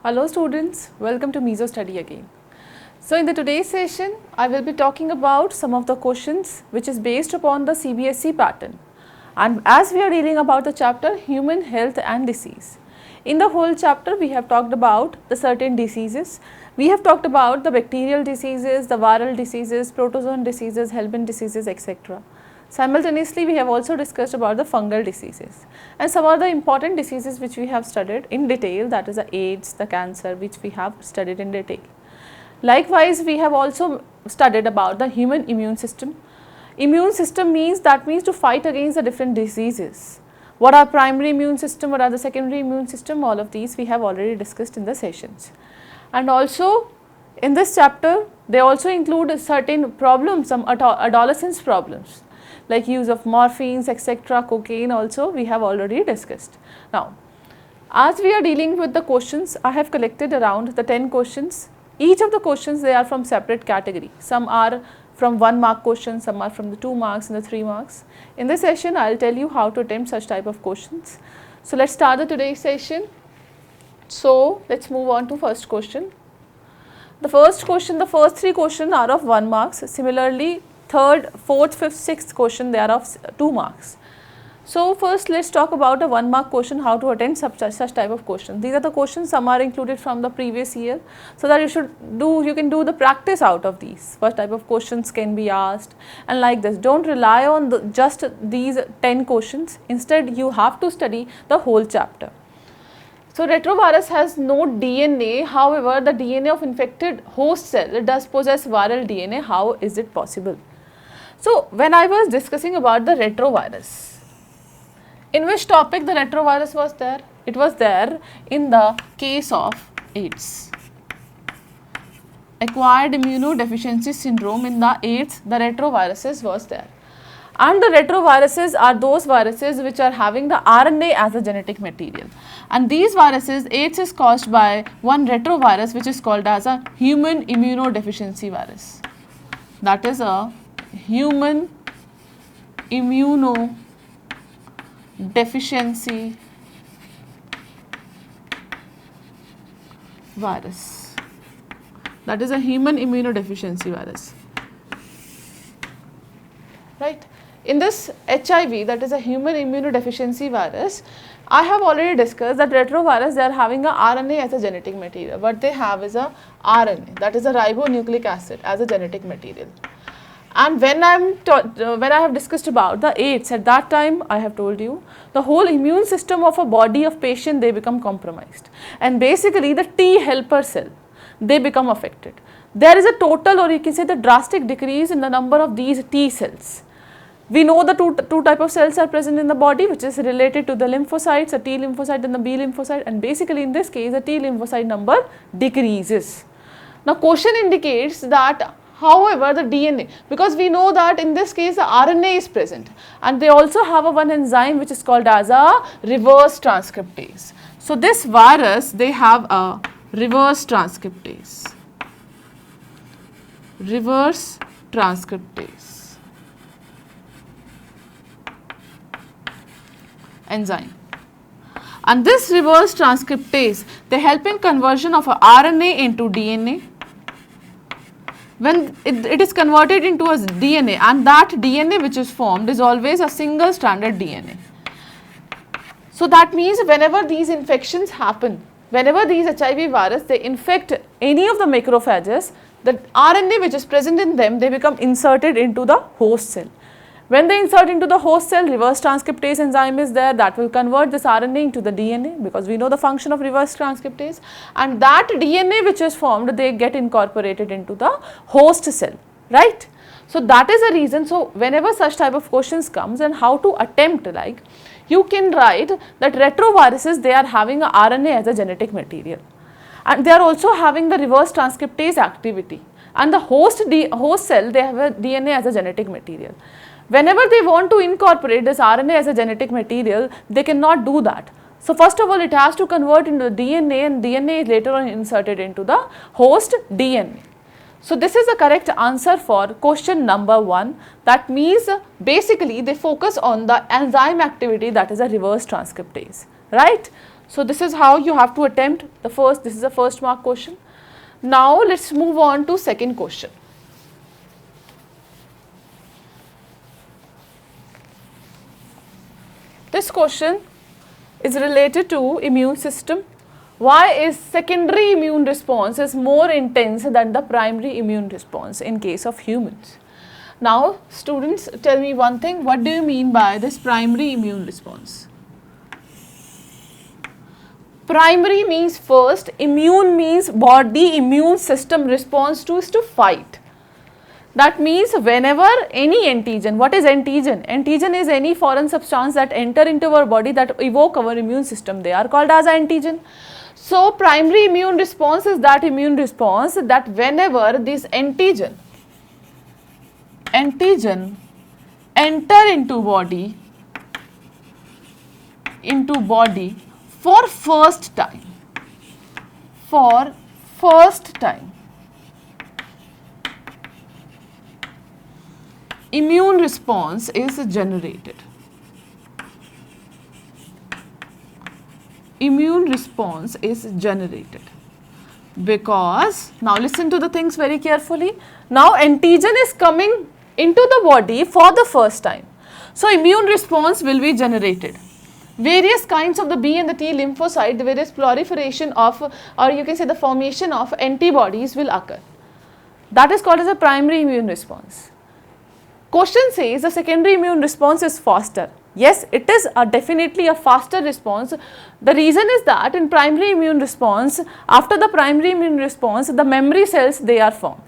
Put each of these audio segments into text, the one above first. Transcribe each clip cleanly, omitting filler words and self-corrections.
Hello students, welcome to Meso Study again. So in the today's session, I will be talking about some of the questions which is based upon the CBSE pattern. And as we are dealing about the chapter Human Health and Disease. In the whole chapter, we have talked about the certain diseases. We have talked about the bacterial diseases, the viral diseases, protozoan diseases, helminth diseases, etc. Simultaneously, we have also discussed about the fungal diseases and some other important diseases which we have studied in detail, that is the AIDS, the cancer, which we have studied in detail. Likewise, we have also studied about the human immune system. Immune system means to fight against the different diseases. What are primary immune system, what are the secondary immune system, all of these we have already discussed in the sessions. And also in this chapter, they also include certain problems, some adolescence problems, like use of morphines, etc., cocaine also we have already discussed. Now, as we are dealing with the questions, I have collected around the 10 questions. Each of the questions, they are from separate category. Some are from 1 mark questions, some are from the 2 marks and the 3 marks. In this session, I will tell you how to attempt such type of questions. So, let us start the today's session. So, let us move on to first question. The first question, the first 3 questions are of 1 marks. Similarly, third, fourth, fifth, sixth question, they are of 2 marks. So, first let us talk about a 1 mark question, how to attempt such type of question. These are the questions, some are included from the previous year, so that you can do the practice out of these. What type of questions can be asked and like this. Do not rely on just these 10 questions, instead you have to study the whole chapter. So, retrovirus has no DNA, however, the DNA of infected host cell does possess viral DNA. How is it possible? So, when I was discussing about the retrovirus, in which topic the retrovirus was there? It was there in the case of AIDS. Acquired immunodeficiency syndrome, in the AIDS, the retroviruses was there. And the retroviruses are those viruses which are having the RNA as a genetic material. And these viruses, AIDS is caused by one retrovirus which is called as a human immunodeficiency virus. That is a human immunodeficiency virus. That is a human immunodeficiency virus. Right. In this HIV, that is a human immunodeficiency virus, I have already discussed that retrovirus, they are having a RNA as a genetic material. What they have is a RNA, that is a ribonucleic acid as a genetic material. And when I have discussed about the AIDS, at that time I have told you the whole immune system of a body of patient, they become compromised, and basically the T helper cell, they become affected. There is a total, or you can say the drastic decrease in the number of these T cells. We know the two type of cells are present in the body, which is related to the lymphocytes, a T lymphocyte and the B lymphocyte, and basically in this case the T lymphocyte number decreases. Now question indicates that however the DNA, because we know that in this case the RNA is present, and they also have one enzyme which is called as a reverse transcriptase. So this virus, they have a reverse transcriptase enzyme, and this reverse transcriptase, they help in conversion of a RNA into DNA. When it is converted into a DNA, and that DNA which is formed is always a single stranded DNA. So that means whenever these infections happen, whenever these HIV virus, they infect any of the macrophages, the RNA which is present in them, they become inserted into the host cell. When they insert into the host cell, reverse transcriptase enzyme is there that will convert this RNA into the DNA, because we know the function of reverse transcriptase, and that DNA which is formed, they get incorporated into the host cell, right. So that is the reason. So whenever such type of questions comes, and how to attempt, like you can write that retroviruses, they are having a RNA as a genetic material, and they are also having the reverse transcriptase activity, and the host cell, they have a DNA as a genetic material. Whenever they want to incorporate this RNA as a genetic material, they cannot do that. So first of all, it has to convert into the DNA, and DNA is later on inserted into the host DNA. So this is the correct answer for question number 1. That means basically they focus on the enzyme activity, that is a reverse transcriptase, right. So this is how you have to attempt the first, this is a first mark question. Now let's move on to second question. This question is related to immune system. Why is secondary immune response is more intense than the primary immune response in case of humans? Now students, tell me one thing, what do you mean by this primary immune response? Primary means first, immune means body immune system response to is to fight. That means whenever any antigen, what is antigen? Antigen is any foreign substance that enter into our body that evoke our immune system, they are called as antigen. So primary immune response is that immune response that whenever this antigen enter into body for first time, immune response is generated. Immune response is generated because, now listen to the things very carefully. Now antigen is coming into the body for the first time. So immune response will be generated. Various kinds of the B and the T lymphocyte, the various proliferation of, or you can say the formation of antibodies will occur. That is called as a primary immune response. Question says the secondary immune response is faster. Yes, it is definitely a faster response. The reason is that in primary immune response, after the primary immune response, the memory cells, they are formed.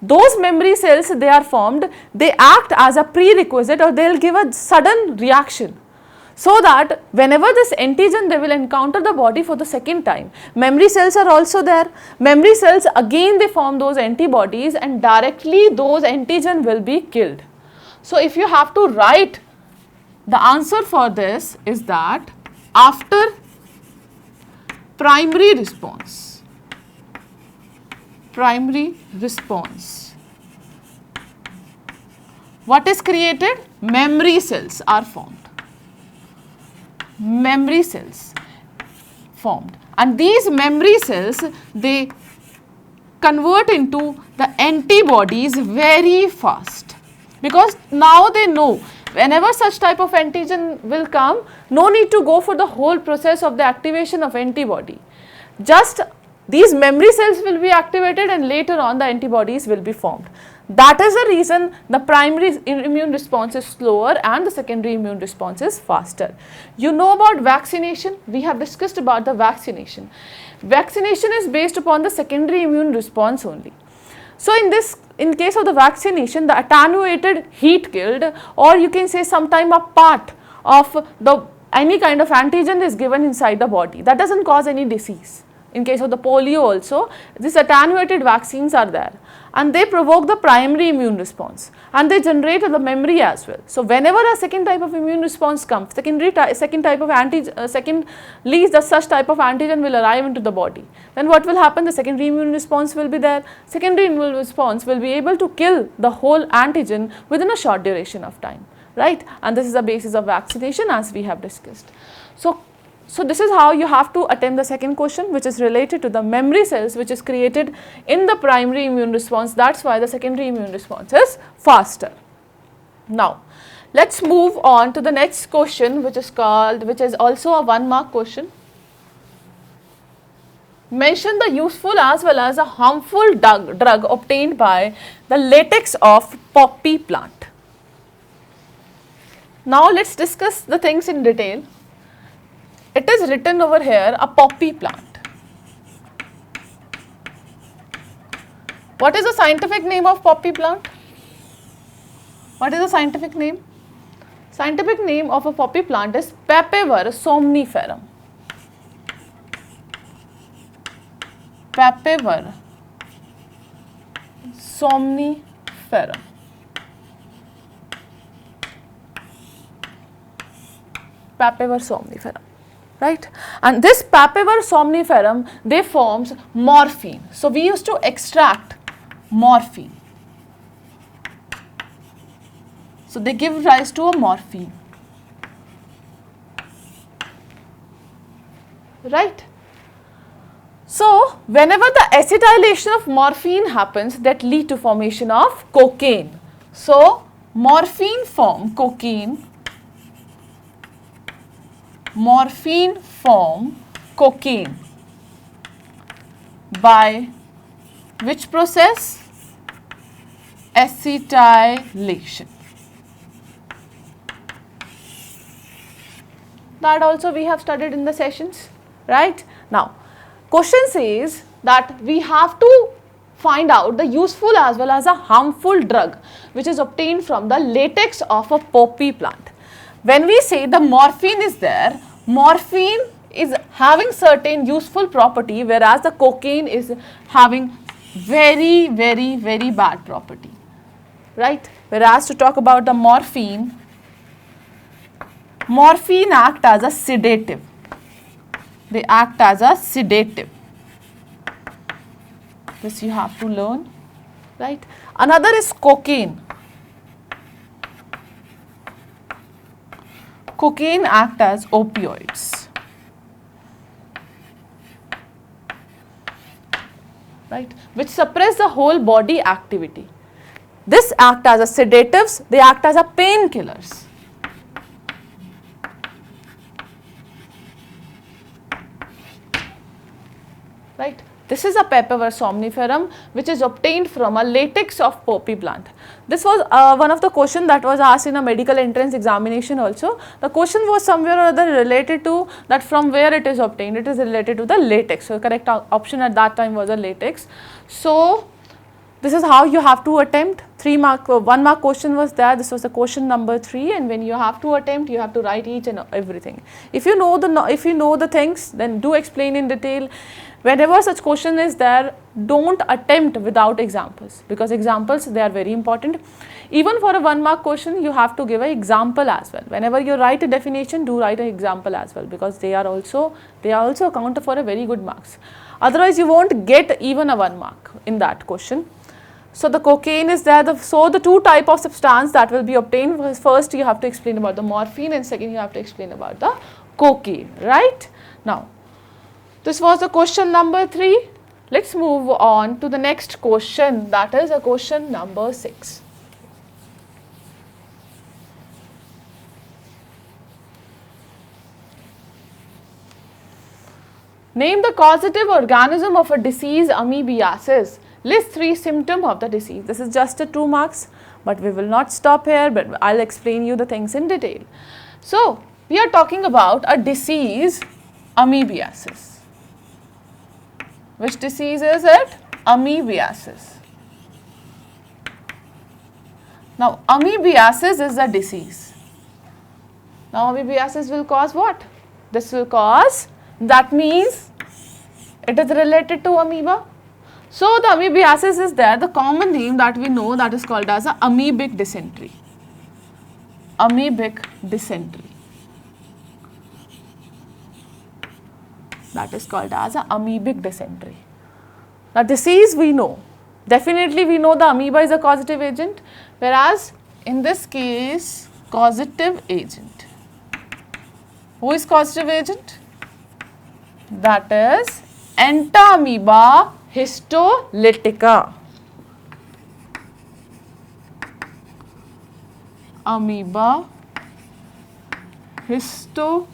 Those memory cells, they are formed, they act as a prerequisite, or they will give a sudden reaction. So that whenever this antigen they will encounter the body for the second time, memory cells are also there. Memory cells again they form those antibodies and directly those antigen will be killed. So if you have to write, the answer for this is that after primary response, what is created? Memory cells are formed. Memory cells formed, and these memory cells, they convert into the antibodies very fast, because now they know whenever such type of antigen will come, no need to go for the whole process of the activation of antibody. Just these memory cells will be activated and later on the antibodies will be formed. That is the reason the primary immune response is slower and the secondary immune response is faster. You know about vaccination, we have discussed about the vaccination. Vaccination is based upon the secondary immune response only. So in case of the vaccination, the attenuated heat killed, or you can say sometime a part of the any kind of antigen is given inside the body, that doesn't cause any disease. In case of the polio also, these attenuated vaccines are there and they provoke the primary immune response and they generate the memory as well. So whenever a second type of immune response comes, secondly the such type of antigen will arrive into the body, then what will happen? The secondary immune response will be there. Secondary immune response will be able to kill the whole antigen within a short duration of time, right? And this is the basis of vaccination as we have discussed. So this is how you have to attempt the second question, which is related to the memory cells which is created in the primary immune response. That's why the secondary immune response is faster. Now, let's move on to the next question, which is also a 1 mark question. Mention the useful as well as a harmful drug obtained by the latex of poppy plant. Now, let's discuss the things in detail. It is written over here, a poppy plant. What is the scientific name of poppy plant? What is the scientific name? Scientific name of a poppy plant is Papaver somniferum. Papaver somniferum. Papaver somniferum. Right, and this Papaver somniferum, they forms morphine. So we used to extract morphine. So they give rise to a morphine. right? So, whenever the acetylation of morphine happens, that lead to formation of cocaine. So, morphine form cocaine, morphine form cocaine by which process? Acetylation. That also we have studied in the sessions, right? Now, question says that we have to find out the useful as well as a harmful drug which is obtained from the latex of a poppy plant. When we say the morphine is there, morphine is having certain useful property, whereas the cocaine is having very bad property, right? Whereas to talk about the morphine act as a sedative. They act as a sedative. This you have to learn, right? Another is cocaine. Cocaine act as opioids, right? Which suppress the whole body activity. This act as a sedatives, they act as a painkillers. Right? This is a Papaver somniferum which is obtained from a latex of poppy plant. This was one of the questions that was asked in a medical entrance examination also. The question was somewhere or other related to that from where it is obtained. It is related to the latex. So, correct option at that time was a latex. So, this is how you have to attempt. 1 mark question was there. This was the question number 3, and when you have to attempt, you have to write each and everything. If you know the things, then do explain in detail. Whenever such question is there, don't attempt without examples, because examples, they are very important. Even for a 1 mark question, you have to give an example as well. Whenever you write a definition, do write an example as well, because they are also account for a very good marks. Otherwise, you won't get even a 1 mark in that question. So, the cocaine is there. So, the two type of substance that will be obtained was, first you have to explain about the morphine, and second you have to explain about the cocaine, right? Now, this was the question number 3. Let's move on to the next question, that is a question number 6. Name the causative organism of a disease amoebiasis. List 3 symptoms of the disease. This is just a 2 marks, but we will not stop here, but I'll explain you the things in detail. So, we are talking about a disease, amoebiasis. Which disease is it? Amoebiasis. Now, amoebiasis is a disease. Now, amoebiasis will cause what? This will cause, that means it is related to amoeba. So, the amoebiasis is there. The common name that we know, that is called as a amoebic dysentery. Amoebic dysentery. That is called as a amoebic dysentery. Now, disease we know. Definitely we know the amoeba is a causative agent, whereas in this case, causative agent. Who is causative agent? That is Entamoeba histolytica. Amoeba histolytica.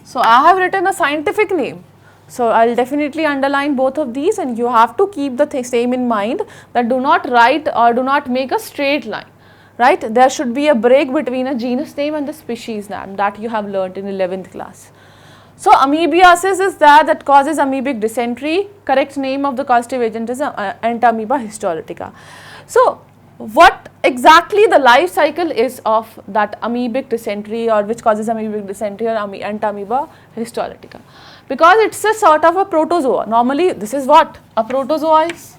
So, I have written a scientific name. So, I will definitely underline both of these, and you have to keep the same in mind, that do not write or do not make a straight line, right. There should be a break between a genus name and the species name that you have learnt in 11th class. So, amoebiasis is that causes amoebic dysentery. Correct name of the causative agent is Entamoeba histolytica. So, what exactly the life cycle is of that amoebic dysentery, or which causes amoebic dysentery or Entamoeba histolytica? Because it's a sort of a protozoa. Normally, this is what a protozoa is.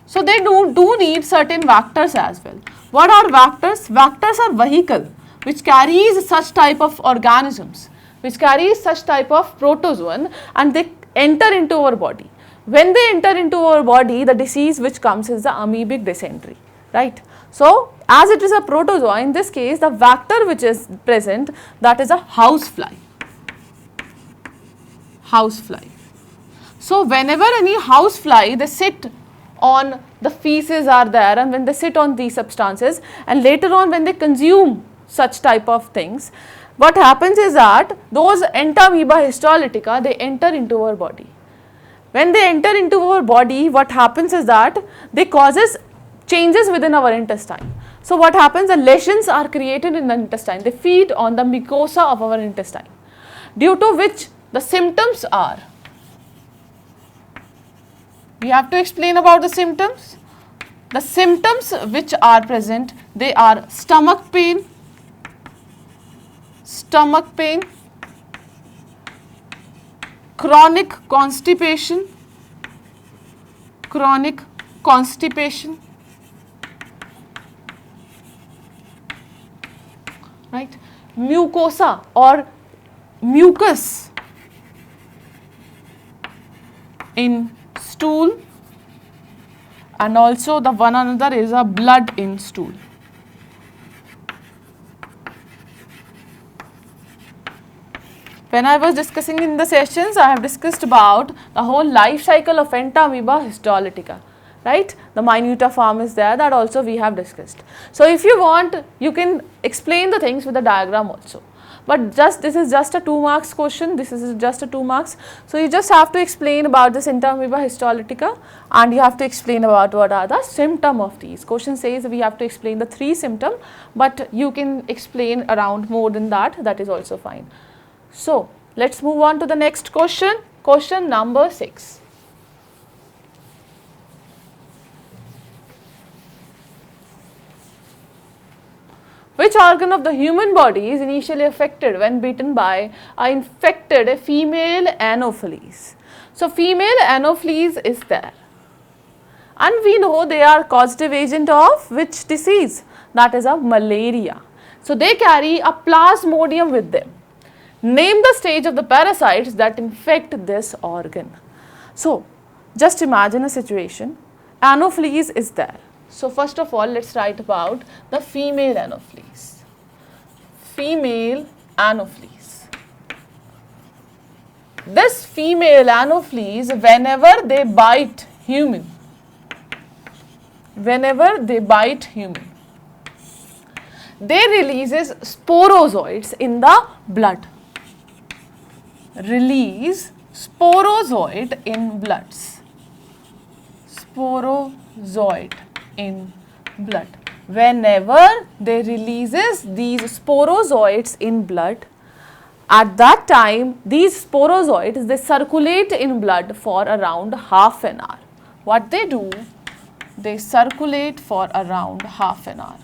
So, they do need certain vectors as well. What are vectors? Vectors are vehicle which carries such type of organisms, which carries such type of protozoan, and they enter into our body. When they enter into our body, the disease which comes is the amoebic dysentery, right. So as it is a protozoa, in this case the vector which is present, that is a housefly. Housefly. So whenever any housefly, they sit on the feces are there, and when they sit on these substances, and later on when they consume such type of things, what happens is that those Entamoeba histolytica, they enter into our body. When they enter into our body, what happens is that they causes changes within our intestine. So what happens, the lesions are created in the intestine, they feed on the mucosa of our intestine, due to which the symptoms are, we have to explain about the symptoms. The symptoms which are present, they are stomach pain, chronic constipation, right, mucosa or mucus in stool, and also the one another is a blood in stool. When I was discussing in the sessions, I have discussed about the whole life cycle of Entamoeba histolytica, right? The minuta form is there, that also we have discussed. So if you want, you can explain the things with the diagram also. But this is just a 2 marks question, this is just a 2 marks. So you just have to explain about this Entamoeba histolytica, and you have to explain about what are the symptom of these. Question says we have to explain the 3 symptom, but you can explain around more than that, that is also fine. So let's move on to the next question, question number 6. Which organ of the human body is initially affected when bitten by an infected female Anopheles? So female Anopheles is there, and we know they are causative agent of which disease? That is of malaria. So they carry a plasmodium with them. Name the stage of the parasites that infect this organ. So just imagine a situation, Anopheles is there. So first of all, let's write about the female Anopheles. Female Anopheles. This female Anopheles, whenever they bite human, they releases sporozoites in the blood. Release sporozoid in bloods. Sporozoid in blood. Whenever they releases these sporozoids in blood, at that time these sporozoids, they circulate in blood for around half an hour. What they do? They circulate for around half an hour.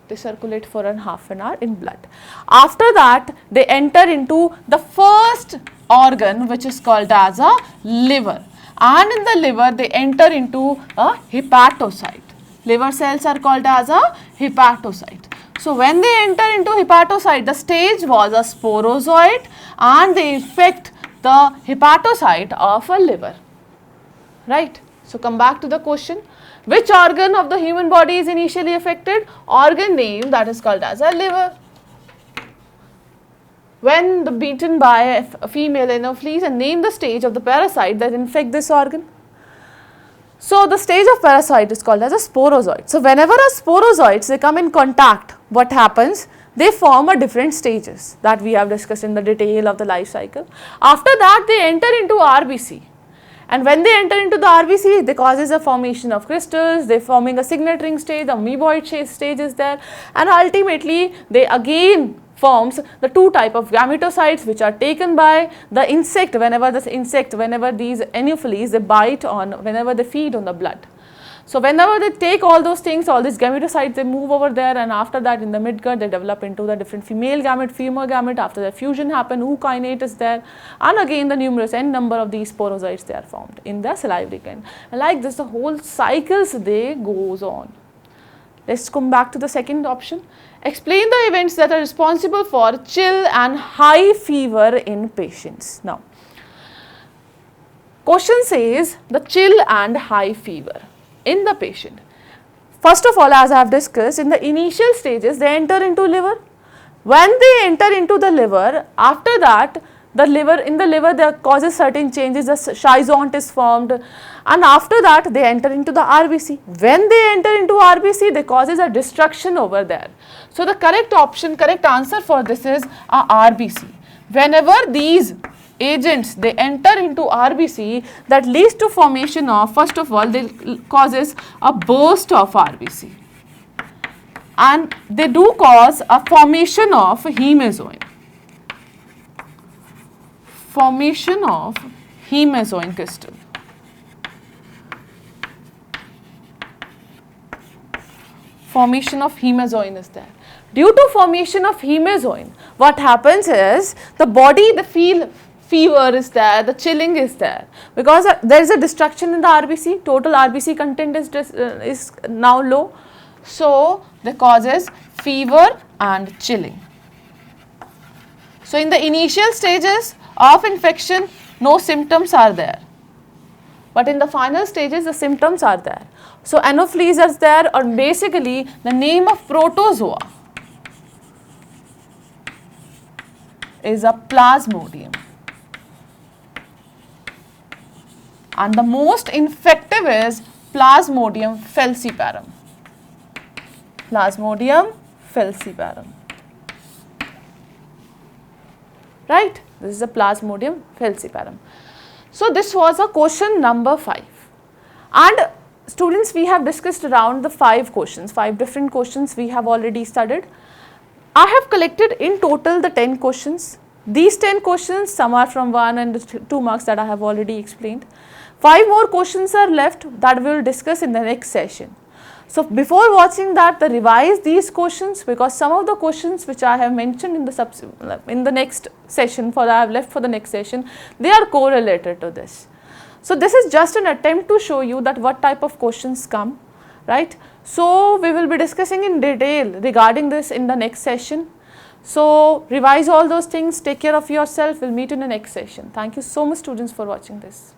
They circulate for half an hour in blood. After that, they enter into the first organ, which is called as a liver, and in the liver they enter into a hepatocyte. Liver cells are called as a hepatocyte. So when they enter into hepatocyte, the stage was a sporozoid, and they infect the hepatocyte of a liver, right? So come back to the question. Which organ of the human body is initially affected? Organ name, that is called as a liver. When bitten by a female Anopheles, and name the stage of the parasite that infect this organ. So the stage of parasite is called as a sporozoid. So whenever a sporozoids, they come in contact, what happens? They form a different stages that we have discussed in the detail of the life cycle. After that, they enter into RBC. And when they enter into the RBC, they causes a formation of crystals, they forming a signet ring stage, the amoeboid stage is there, and ultimately they again forms the 2 type of gametocytes which are taken by the insect whenever these Anopheles, they bite on, whenever they feed on the blood. So whenever they take all those things, all these gametocytes, they move over there, and after that in the midgut they develop into the different female gamete, female gamete. After the fusion happen, ookinete is there, and again the numerous n number of these sporozoids, they are formed in the salivary gland. And like this, the whole cycles they goes on. Let's come back to the second option. Explain the events that are responsible for chill and high fever in patients. Now, question says the chill and high fever in the patient. First of all, as I have discussed, in the initial stages, they enter into liver. When they enter into the liver, after that, in the liver there causes certain changes, the schizont is formed, and after that they enter into the RBC. When they enter into RBC, they causes a destruction over there. So the correct answer for this is a RBC. Whenever these agents they enter into RBC, that leads to formation of, first of all, they causes a burst of RBC, and they do cause a formation of hemazoin. Formation of hemazoin crystal. Formation of hemazoin is there. Due to formation of hemazoin, what happens is the body, the fever is there, the chilling is there, because there is a destruction in the RBC. Total RBC content is now low, so that causes fever and chilling. So in the initial stages of infection, no symptoms are there, but in the final stages the symptoms are there. So anopheles is there, or basically the name of protozoa is a plasmodium, and the most infective is Plasmodium falciparum. Plasmodium falciparum. Right? This is a Plasmodium falciparum. So this was a question number 5. And students, we have discussed around the 5 questions, 5 different questions we have already studied. I have collected in total the 10 questions. These 10 questions, some are from 1 and 2 marks that I have already explained. 5 more questions are left that we will discuss in the next session. So before watching that, revise these questions, because some of the questions which I have mentioned in the next session, I have left for the next session, they are correlated to this. So this is just an attempt to show you that what type of questions come, right? So we will be discussing in detail regarding this in the next session. So revise all those things, take care of yourself, we'll meet in the next session. Thank you so much students for watching this.